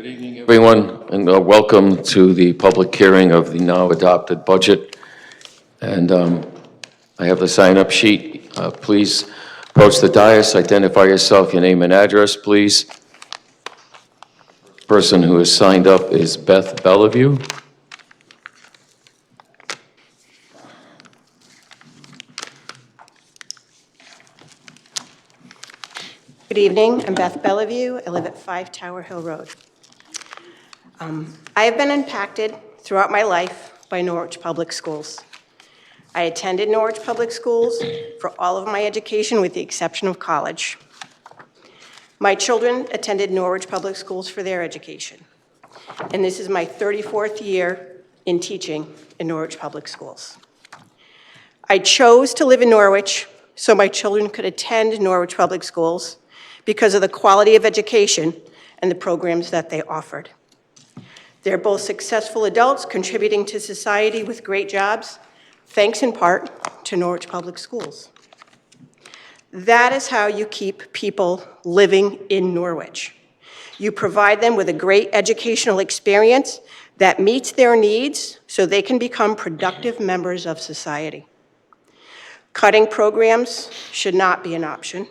Good evening, everyone, and welcome to the public hearing of the now adopted budget. And I have the sign-up sheet. Please approach the dais, identify yourself, your name and address, please. Person who is signed up is Beth Bellevue. Good evening, I'm Beth Bellevue. I live at 5 Tower Hill Road. I have been impacted throughout my life by Norwich Public Schools. I attended Norwich Public Schools for all of my education with the exception of college. My children attended Norwich Public Schools for their education. And this is my 34th year in teaching in Norwich Public Schools. I chose to live in Norwich so my children could attend Norwich Public Schools because of the quality of education and the programs that they offered. They're both successful adults contributing to society with great jobs, thanks in part to Norwich Public Schools. That is how you keep people living in Norwich. You provide them with a great educational experience that meets their needs so they can become productive members of society. Cutting programs should not be an option.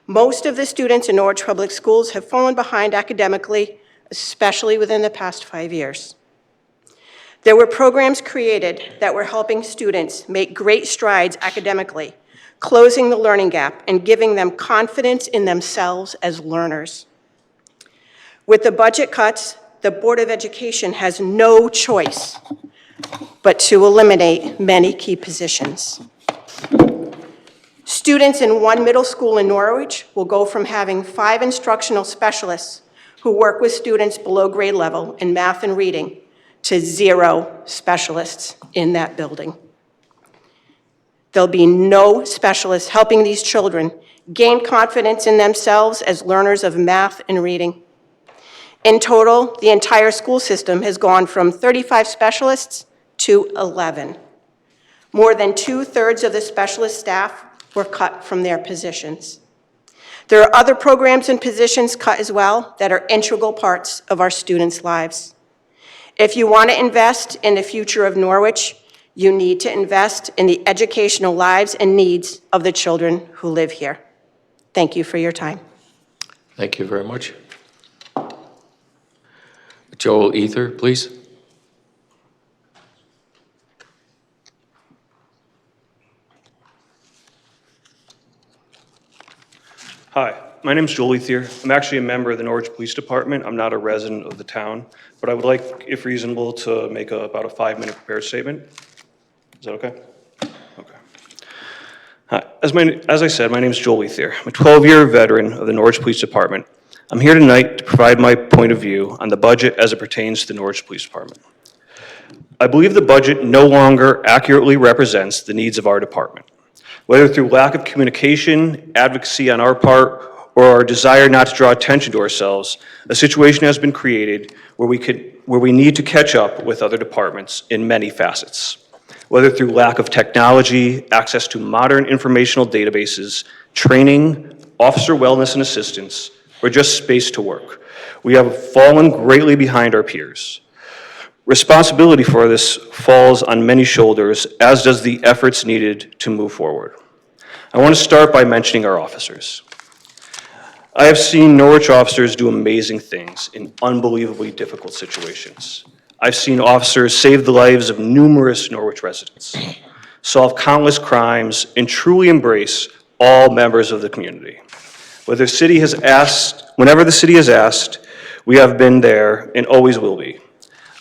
Most of the students in Norwich Public Schools have fallen behind academically, especially within the past 5 years. There were programs created that were helping students make great strides academically, closing the learning gap and giving them confidence in themselves as learners. With the budget cuts, the Board of Education has no choice but to eliminate many key positions. Students in one middle school in Norwich will go from having 5 instructional specialists who work with students below grade level in math and reading to 0 specialists in that building. There'll be no specialists helping these children gain confidence in themselves as learners of math and reading. In total, the entire school system has gone from 35 specialists to 11. More than 2/3 of the specialist staff were cut from their positions. There are other programs and positions cut as well that are integral parts of our students' lives. If you want to invest in the future of Norwich, you need to invest in the educational lives and needs of the children who live here. Thank you for your time. Thank you very much. Joel Ether, please. Hi, my name is Joel Ethier. I'm actually a member of the Norwich Police Department. I'm not a resident of the town, but I would like, if reasonable, to make about a 5-minute prepared statement. Is that okay? Okay. Hi, as I said, my name is Joel Ethier. I'm a 12-year veteran of the Norwich Police Department. I'm here tonight to provide my point of view on the budget as it pertains to the Norwich Police Department. I believe the budget no longer accurately represents the needs of our department. Whether through lack of communication, advocacy on our part, or our desire not to draw attention to ourselves, a situation has been created where we need to catch up with other departments in many facets. Whether through lack of technology, access to modern informational databases, training, officer wellness and assistance, or just space to work, we have fallen greatly behind our peers. Responsibility for this falls on many shoulders, as does the efforts needed to move forward. I want to start by mentioning our officers. I have seen Norwich officers do amazing things in unbelievably difficult situations. I've seen officers save the lives of numerous Norwich residents, solve countless crimes, and truly embrace all members of the community. Whenever the city has asked, we have been there and always will be.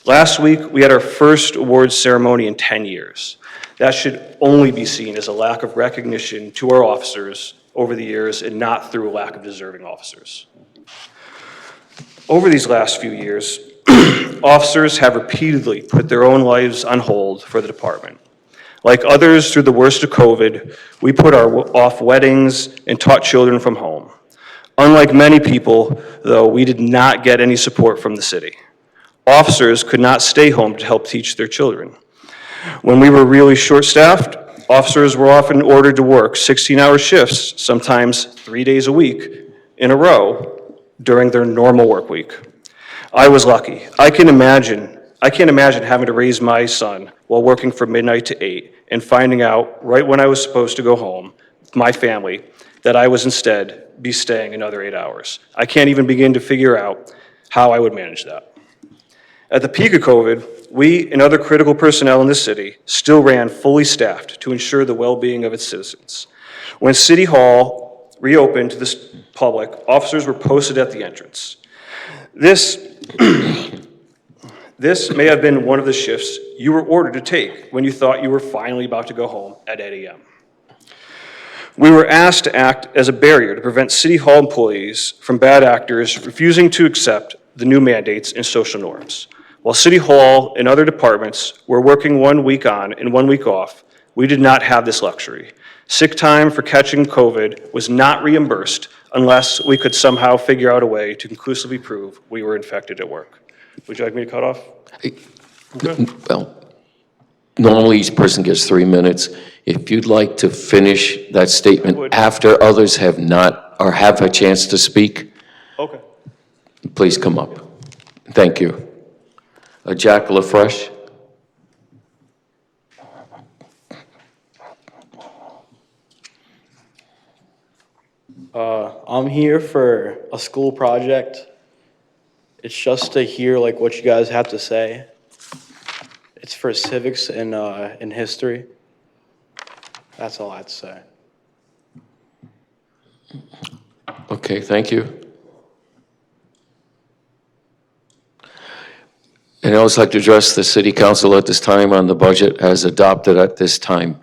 Last week, we had our first awards ceremony in 10 years. That should only be seen as a lack of recognition to our officers over the years and not through a lack of deserving officers. Over these last few years, officers have repeatedly put their own lives on hold for the department. Like others through the worst of COVID, we put off weddings and taught children from home. Unlike many people, though, we did not get any support from the city. Officers could not stay home to help teach their children. When we were really short-staffed, officers were often ordered to work 16-hour shifts, sometimes 3 days a week in a row, during their normal work week. I was lucky. I can't imagine having to raise my son while working from midnight to 8 and finding out right when I was supposed to go home with my family that I was instead be staying another 8 hours. I can't even begin to figure out how I would manage that. At the peak of COVID, we and other critical personnel in the city still ran fully staffed to ensure the well-being of its citizens. When City Hall reopened to the public, officers were posted at the entrance. This may have been one of the shifts you were ordered to take when you thought you were finally about to go home at 8 a.m. We were asked to act as a barrier to prevent City Hall employees from bad actors refusing to accept the new mandates and social norms. While City Hall and other departments were working 1 week on and 1 week off, we did not have this luxury. Sick time for catching COVID was not reimbursed unless we could somehow figure out a way to conclusively prove we were infected at work. Would you like me to cut off? Well, normally each person gets 3 minutes. If you'd like to finish that statement after others have not, or have a chance to speak, Okay. please come up. Thank you. Jack LaFresh? I'm here for a school project. It's just to hear like what you guys have to say. It's for civics and history. That's all I have to say. Okay, thank you. And I'd also like to address the city council at this time on the budget as adopted at this time.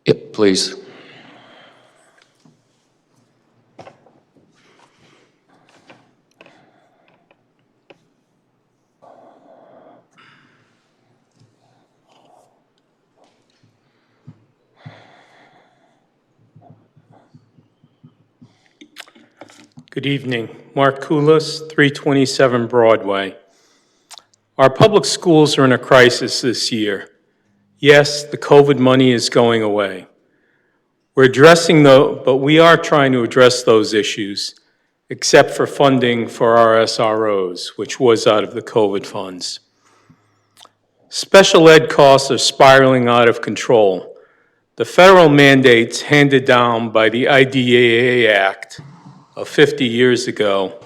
Yep, please. Good evening. Mark Koulis, 327 Broadway. Our public schools are in a crisis this year. Yes, the COVID money is going away. But we are trying to address those issues, except for funding for our SROs, which was out of the COVID funds. Special ed costs are spiraling out of control. The federal mandates handed down by the IDEA Act of 50 years ago,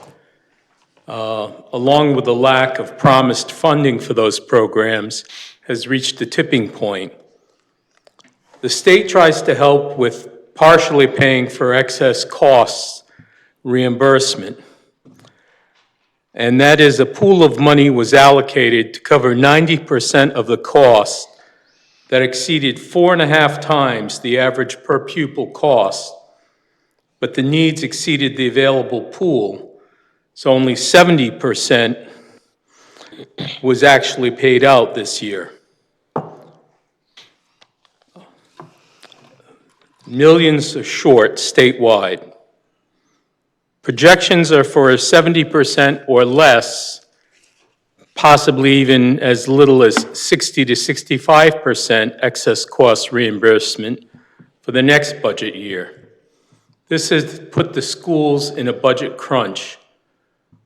along with the lack of promised funding for those programs, has reached a tipping point. The state tries to help with partially paying for excess costs reimbursement. And that is, a pool of money was allocated to cover 90% of the cost that exceeded 4.5 times the average per pupil cost, but the needs exceeded the available pool, so only 70% was actually paid out this year. Millions are short statewide. Projections are for 70% or less, possibly even as little as 60 to 65% excess cost reimbursement for the next budget year. This has put the schools in a budget crunch.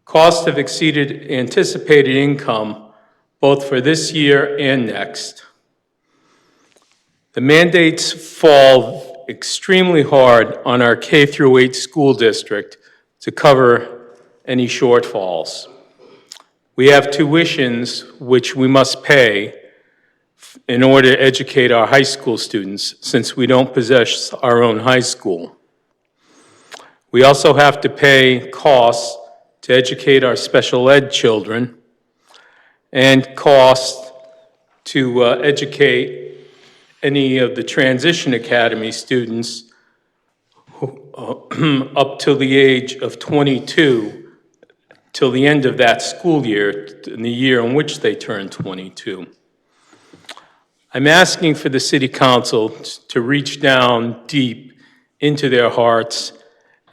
Costs have exceeded anticipated income both for this year and next. The mandates fall extremely hard on our K-8 school district to cover any shortfalls. We have tuitions which we must pay in order to educate our high school students, since we don't possess our own high school. We also have to pay costs to educate our special ed children and costs to educate any of the transition academy students up till the age of 22, till the end of that school year, in the year in which they turn 22. I'm asking for the City Council to reach down deep into their hearts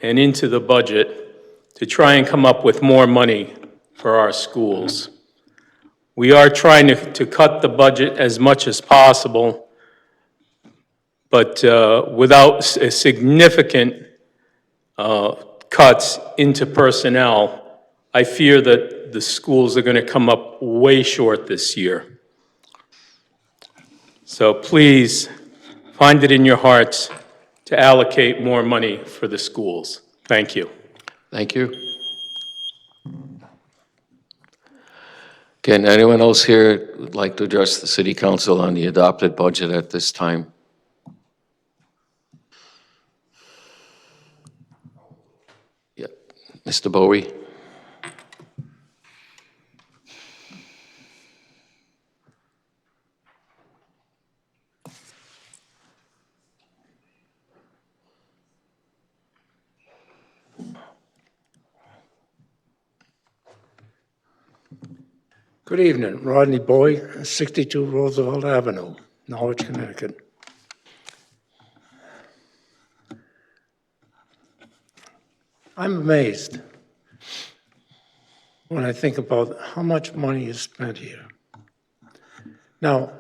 and into the budget to try and come up with more money for our schools. We are trying to cut the budget as much as possible, but without significant cuts into personnel, I fear that the schools are going to come up way short this year. So please, find it in your hearts to allocate more money for the schools. Thank you. Thank you. Can anyone else here would like to address the city council on the adopted budget at this time? Yep. Mr. Bowie? Good evening, Rodney Boy, 62 Roosevelt Avenue, Norwich, Connecticut. I'm amazed when I think about how much money is spent here. Now,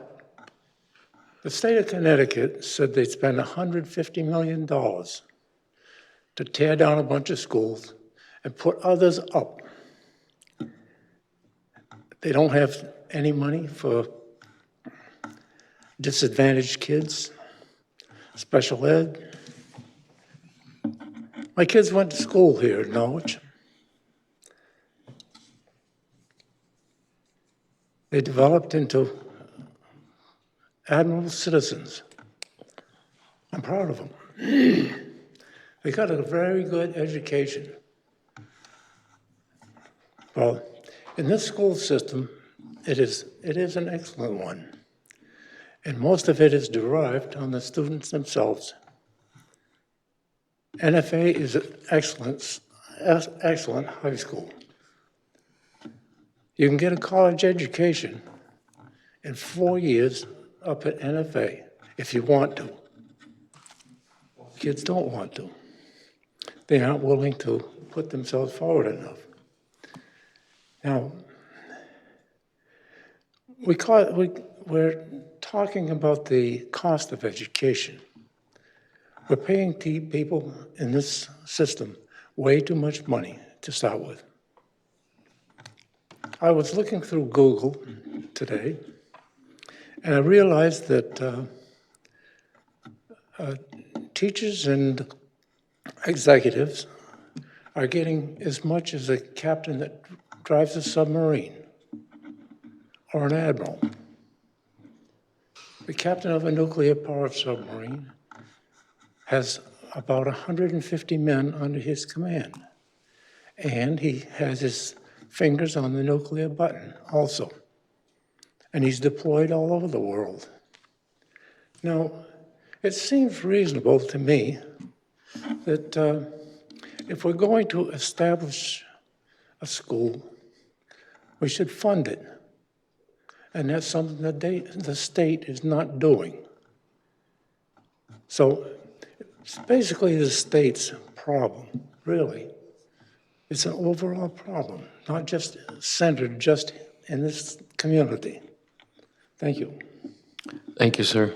the state of Connecticut said they'd spend $150 million to tear down a bunch of schools and put others up. They don't have any money for disadvantaged kids, special ed. My kids went to school here in Norwich. They developed into admirable citizens. I'm proud of them. They got a very good education. Well, in this school system, it is an excellent one. And most of it is derived on the students themselves. NFA is an excellent high school. You can get a college education in 4 years up at NFA if you want to. Kids don't want to. They aren't willing to put themselves forward enough. Now, we're talking about the cost of education. We're paying people in this system way too much money to start with. I was looking through Google today, and I realized that teachers and executives are getting as much as a captain that drives a submarine or an admiral. The captain of a nuclear-powered submarine has about 150 men under his command, and he has his fingers on the nuclear button also, and he's deployed all over the world. Now, it seems reasonable to me that if we're going to establish a school, we should fund it. And that's something that the state is not doing. So it's basically the state's problem, really. It's an overall problem, not just centered just in this community. Thank you. Thank you, sir.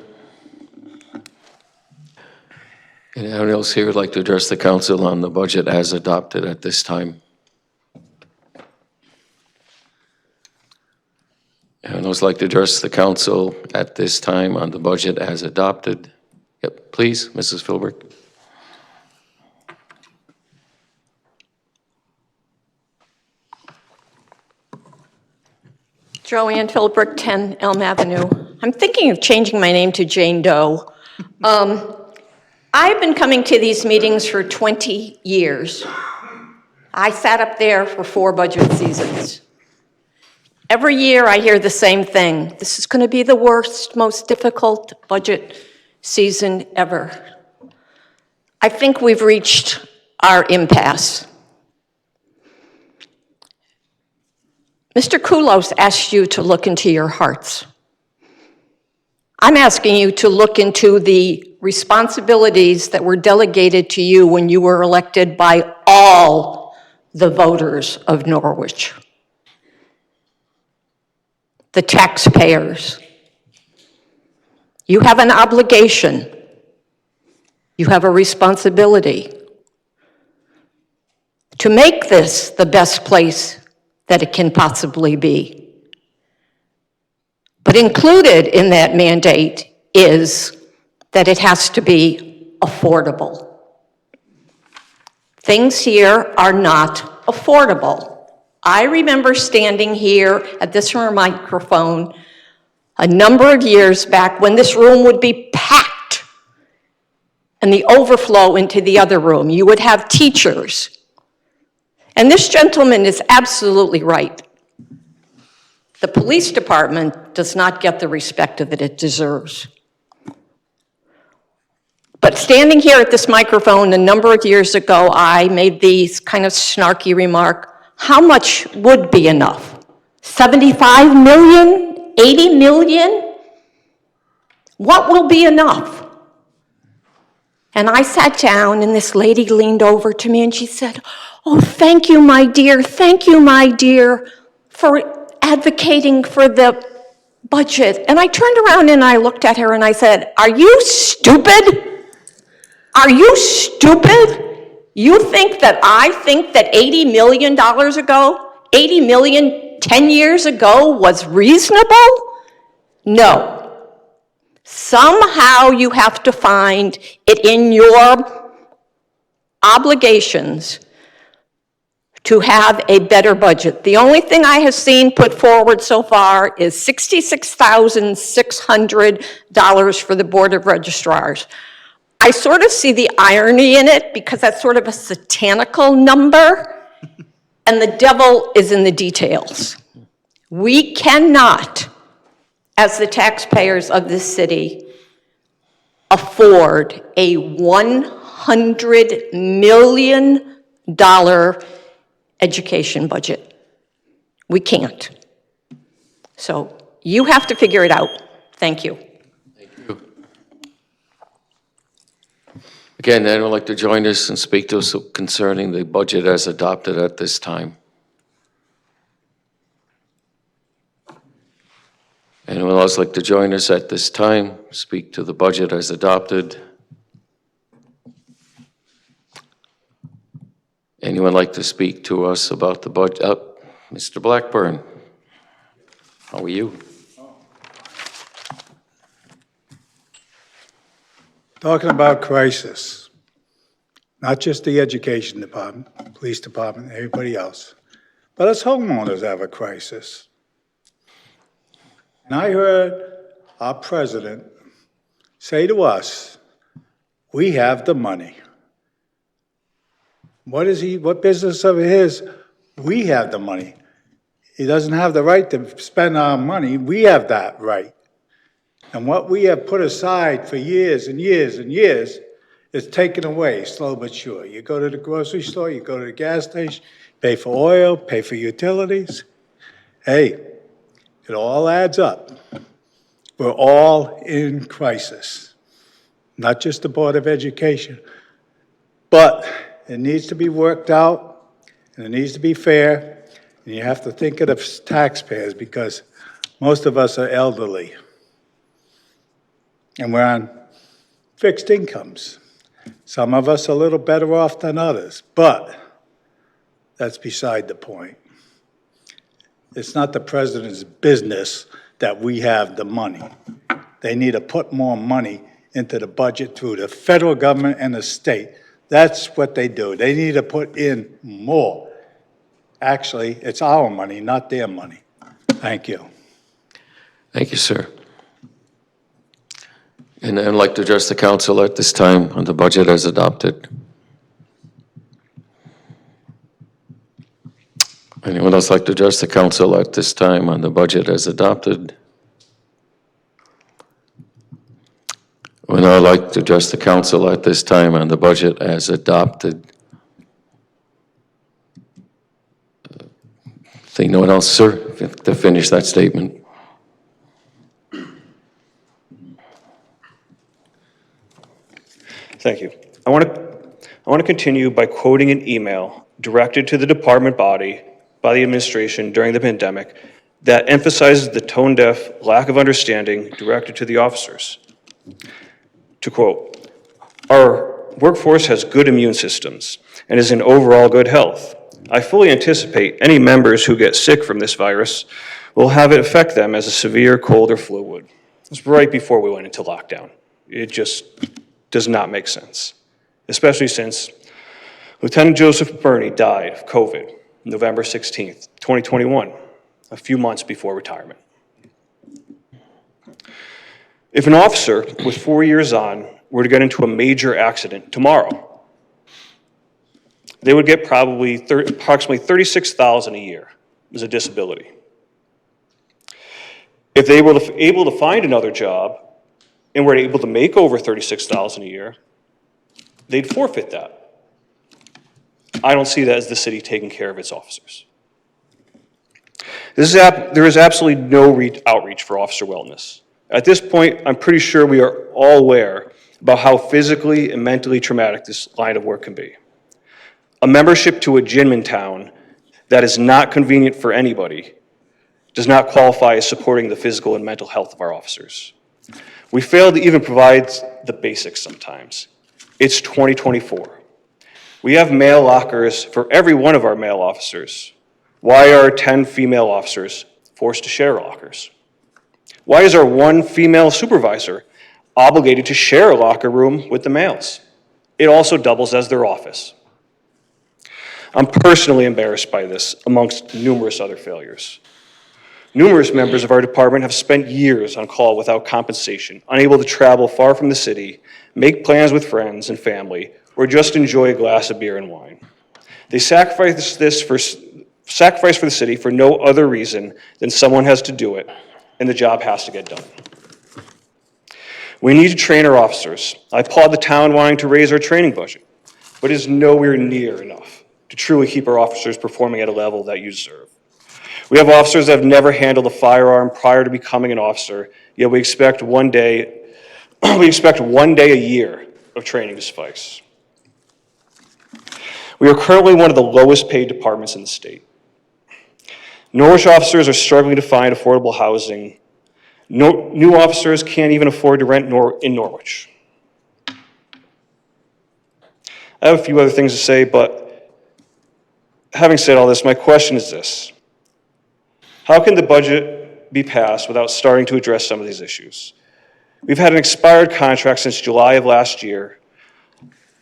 Anyone else here would like to address the council on the budget as adopted at this time? Anyone else like to address the council at this time on the budget as adopted? Yep, please, Mrs. Philbrick. Joanne Philbrick, 10 Elm Avenue. I'm thinking of changing my name to Jane Doe. I've been coming to these meetings for 20 years. I sat up there for 4 budget seasons. Every year I hear the same thing. This is going to be the worst, most difficult budget season ever. I think we've reached our impasse. Mr. Kulos asked you to look into your hearts. I'm asking you to look into the responsibilities that were delegated to you when you were elected by all the voters of Norwich. The taxpayers. You have an obligation You have a responsibility to make this the best place that it can possibly be. But included in that mandate is that it has to be affordable. Things here are not affordable. I remember standing here at this microphone a number of years back when this room would be packed and the overflow into the other room. You would have teachers. And this gentleman is absolutely right. The police department does not get the respect that it deserves. But standing here at this microphone a number of years ago, I made these kind of snarky remark, how much would be enough? 75 million? 80 million? What will be enough? And I sat down and this lady leaned over to me and she said, oh, thank you, my dear, for advocating for the budget. And I turned around and I looked at her and I said, are you stupid? Are you stupid? You think that I think that $80 million ago, 80 million 10 years ago was reasonable? No. Somehow you have to find it in your obligations to have a better budget. The only thing I have seen put forward so far is $66,600 for the Board of Registrars. I sort of see the irony in it because that's sort of a satanical number, and the devil is in the details. We cannot, as the taxpayers of this city, afford a $100 million education budget. We can't. So you have to figure it out. Thank you. Again, anyone would like to join us and speak to us concerning the budget as adopted at this time? Anyone else like to join us at this time, speak to the budget as adopted? Anyone like to speak to us about the budget? Mr. Blackburn, how are you? Talking about crisis, not just the education department, police department, everybody else, but as homeowners have a crisis. And I heard our president say to us, we have the money. What business of his? We have the money. He doesn't have the right to spend our money. We have that right. And what we have put aside for years and years and years is taken away, slow but sure. You go to the grocery store, you go to the gas station, pay for oil, pay for utilities. Hey, it all adds up. We're all in crisis, not just the Board of Education. But it needs to be worked out, and it needs to be fair, and you have to think of the taxpayers because most of us are elderly. And we're on fixed incomes. Some of us are a little better off than others, but that's beside the point. It's not the president's business that we have the money. They need to put more money into the budget through the federal government and the state. That's what they do. They need to put in more. Actually, it's our money, not their money. Thank you. Thank you, sir. And I'd like to address the council at this time on the budget as adopted. Anyone else like to address the council at this time on the budget as adopted? Would I like to address the council at this time on the budget as adopted? Think no one else, sir, to finish that statement? Thank you. I want to continue by quoting an email directed to the department body by the administration during the pandemic that emphasizes the tone-deaf lack of understanding directed to the officers. To quote, our workforce has good immune systems and is in overall good health. I fully anticipate any members who get sick from this virus will have it affect them as a severe cold or flu would. It's right before we went into lockdown. It just does not make sense, especially since Lieutenant Joseph Birney died of COVID November 16th, 2021, a few months before retirement. If an officer with 4 years on were to get into a major accident tomorrow, they would get probably approximately $36,000 a year as a disability. If they were able to find another job and were able to make over $36,000 a year, they'd forfeit that. I don't see that as the city taking care of its officers. There is absolutely no outreach for officer wellness. At this point, I'm pretty sure we are all aware about how physically and mentally traumatic this line of work can be. A membership to a gym in town that is not convenient for anybody does not qualify as supporting the physical and mental health of our officers. We fail to even provide the basics sometimes. It's 2024. We have male lockers for every one of our male officers. Why are 10 female officers forced to share lockers? Why is our one female supervisor obligated to share a locker room with the males? It also doubles as their office. I'm personally embarrassed by this, amongst numerous other failures. Numerous members of our department have spent years on call without compensation, unable to travel far from the city, make plans with friends and family, or just enjoy a glass of beer and wine. They sacrifice for the city for no other reason than someone has to do it, and the job has to get done. We need to train our officers. I applaud the town wanting to raise our training budget, but it is nowhere near enough to truly keep our officers performing at a level that you deserve. We have officers that have never handled a firearm prior to becoming an officer, yet we expect one day a year of training to suffice. We are currently one of the lowest paid departments in the state. Norwich officers are struggling to find affordable housing. New officers can't even afford to rent in Norwich. I have a few other things to say, but having said all this, my question is this. How can the budget be passed without starting to address some of these issues? We've had an expired contract since July of last year,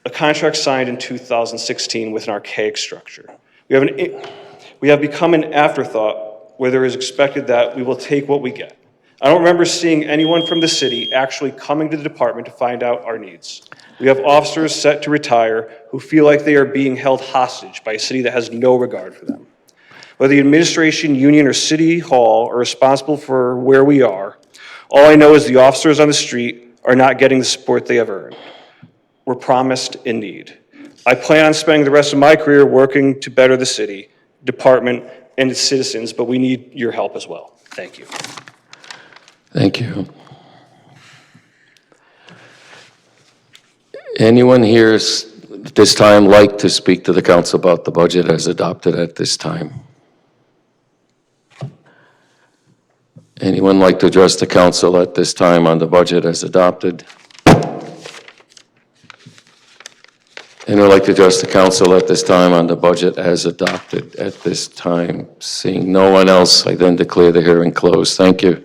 a contract signed in 2016 with an archaic structure. We have become an afterthought where there is expected that we will take what we get. I don't remember seeing anyone from the city actually coming to the department to find out our needs. We have officers set to retire who feel like they are being held hostage by a city that has no regard for them. Whether the administration, union, or city hall are responsible for where we are, all I know is the officers on the street are not getting the support they have earned. We're promised in need. I plan on spending the rest of my career working to better the city, department, and its citizens, but we need your help as well. Thank you. Thank you. Anyone here at this time like to speak to the council about the budget as adopted at this time? Anyone like to address the council at this time on the budget as adopted? Anyone like to address the council at this time on the budget as adopted at this time? Seeing no one else, I then declare the hearing closed. Thank you.